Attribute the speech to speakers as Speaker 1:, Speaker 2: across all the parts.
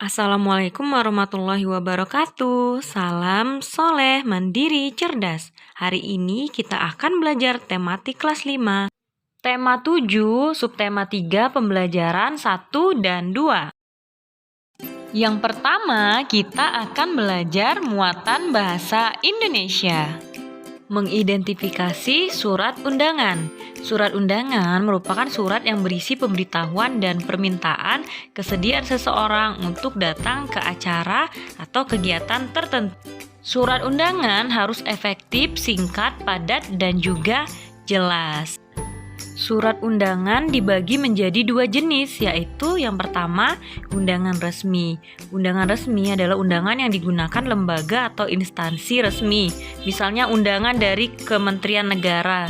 Speaker 1: Assalamualaikum warahmatullahi wabarakatuh. Salam soleh, mandiri, cerdas. Hari ini kita akan belajar tematik kelas 5. Tema 7, subtema 3, pembelajaran 1 dan 2. Yang pertama, kita akan belajar muatan bahasa Indonesia. Mengidentifikasi surat undangan. Surat undangan merupakan surat yang berisi pemberitahuan dan permintaan kesediaan seseorang untuk datang ke acara atau kegiatan tertentu. Surat undangan harus efektif, singkat, padat, dan juga jelas. Surat undangan dibagi menjadi 2 jenis, yaitu yang pertama, undangan resmi. Undangan resmi adalah undangan yang digunakan lembaga atau instansi resmi, misalnya undangan dari Kementerian Negara.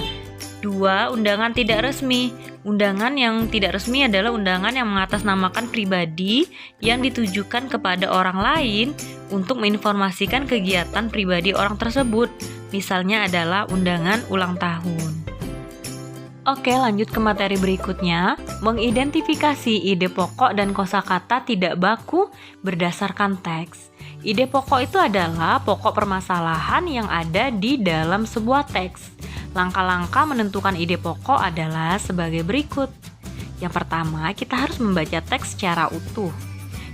Speaker 1: 2. Undangan tidak resmi. Undangan yang tidak resmi adalah undangan yang mengatasnamakan pribadi yang ditujukan kepada orang lain untuk menginformasikan kegiatan pribadi orang tersebut, misalnya adalah undangan ulang tahun. Oke, lanjut ke materi berikutnya. Mengidentifikasi ide pokok dan kosakata tidak baku berdasarkan teks. Ide pokok itu adalah pokok permasalahan yang ada di dalam sebuah teks. Langkah-langkah menentukan ide pokok adalah sebagai berikut. Yang pertama, kita harus membaca teks secara utuh.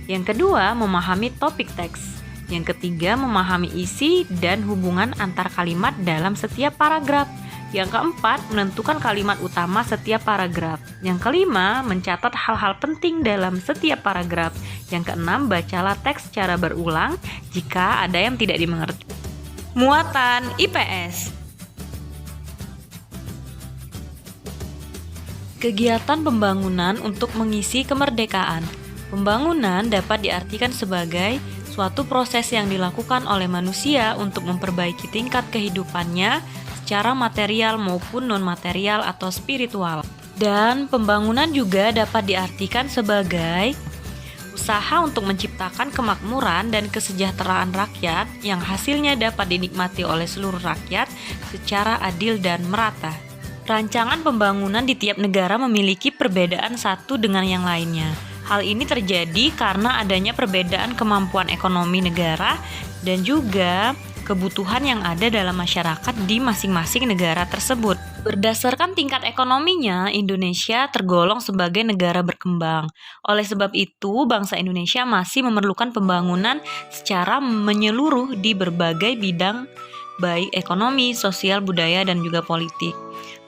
Speaker 1: Yang kedua, memahami topik teks. Yang ketiga, memahami isi dan hubungan antar kalimat dalam setiap paragraf. Yang keempat, menentukan kalimat utama setiap paragraf. Yang kelima, mencatat hal-hal penting dalam setiap paragraf. Yang keenam, bacalah teks secara berulang jika ada yang tidak dimengerti. Muatan IPS. Kegiatan pembangunan untuk mengisi kemerdekaan. Pembangunan dapat diartikan sebagai suatu proses yang dilakukan oleh manusia untuk memperbaiki tingkat kehidupannya secara material maupun non-material atau spiritual. Dan pembangunan juga dapat diartikan sebagai usaha untuk menciptakan kemakmuran dan kesejahteraan rakyat yang hasilnya dapat dinikmati oleh seluruh rakyat secara adil dan merata. Rancangan pembangunan di tiap negara memiliki perbedaan satu dengan yang lainnya. Hal ini terjadi karena adanya perbedaan kemampuan ekonomi negara dan juga kebutuhan yang ada dalam masyarakat di masing-masing negara tersebut. Berdasarkan tingkat ekonominya, Indonesia tergolong sebagai negara berkembang. Oleh sebab itu, bangsa Indonesia masih memerlukan pembangunan secara menyeluruh di berbagai bidang, baik ekonomi, sosial, budaya, dan juga politik.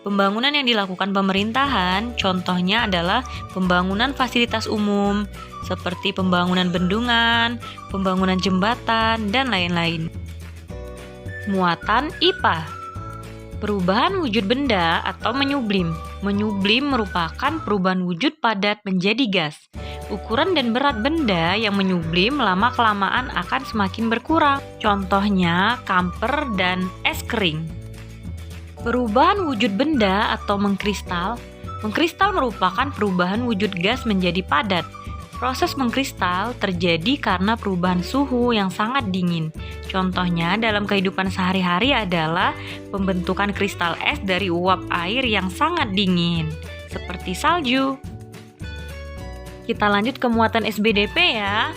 Speaker 1: Pembangunan yang dilakukan pemerintahan, contohnya adalah pembangunan fasilitas umum, seperti pembangunan bendungan, pembangunan jembatan, dan lain-lain. Muatan IPA. Perubahan wujud benda atau menyublim. Menyublim merupakan perubahan wujud padat menjadi gas. Ukuran dan berat benda yang menyublim lama-kelamaan akan semakin berkurang. Contohnya kamper dan es kering. Perubahan wujud benda atau mengkristal. Mengkristal merupakan perubahan wujud gas menjadi padat. Proses mengkristal terjadi karena perubahan suhu yang sangat dingin. Contohnya dalam kehidupan sehari-hari adalah pembentukan kristal es dari uap air yang sangat dingin, seperti salju. Kita lanjut ke muatan SBDP ya.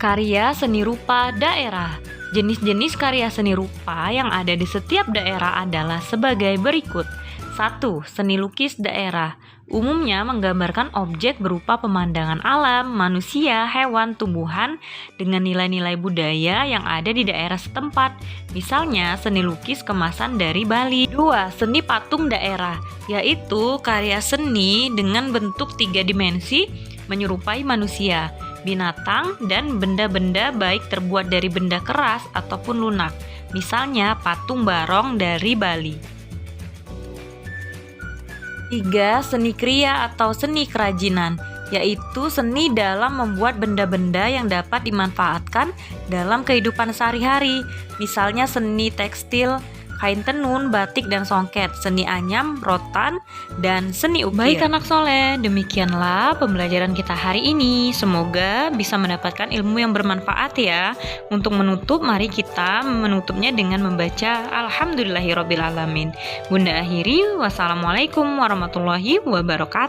Speaker 1: Karya seni rupa daerah. Jenis-jenis karya seni rupa yang ada di setiap daerah adalah sebagai berikut. 1. Seni lukis daerah. Umumnya menggambarkan objek berupa pemandangan alam, manusia, hewan, tumbuhan dengan nilai-nilai budaya yang ada di daerah setempat. Misalnya seni lukis kemasan dari Bali. 2. Seni patung daerah, yaitu karya seni dengan bentuk 3 dimensi menyerupai manusia, binatang, dan benda-benda baik terbuat dari benda keras ataupun lunak. Misalnya patung barong dari Bali. 3. Seni kriya atau seni kerajinan, yaitu seni dalam membuat benda-benda yang dapat dimanfaatkan dalam kehidupan sehari-hari. Misalnya seni tekstil, kain tenun, batik, dan songket, seni anyam, rotan, dan seni ukir. Baik anak soleh, demikianlah pembelajaran kita hari ini. Semoga bisa mendapatkan ilmu yang bermanfaat ya. Untuk menutup, mari kita menutupnya dengan membaca Alhamdulillahirobbilalamin. Bunda akhiri, wassalamualaikum warahmatullahi wabarakatuh.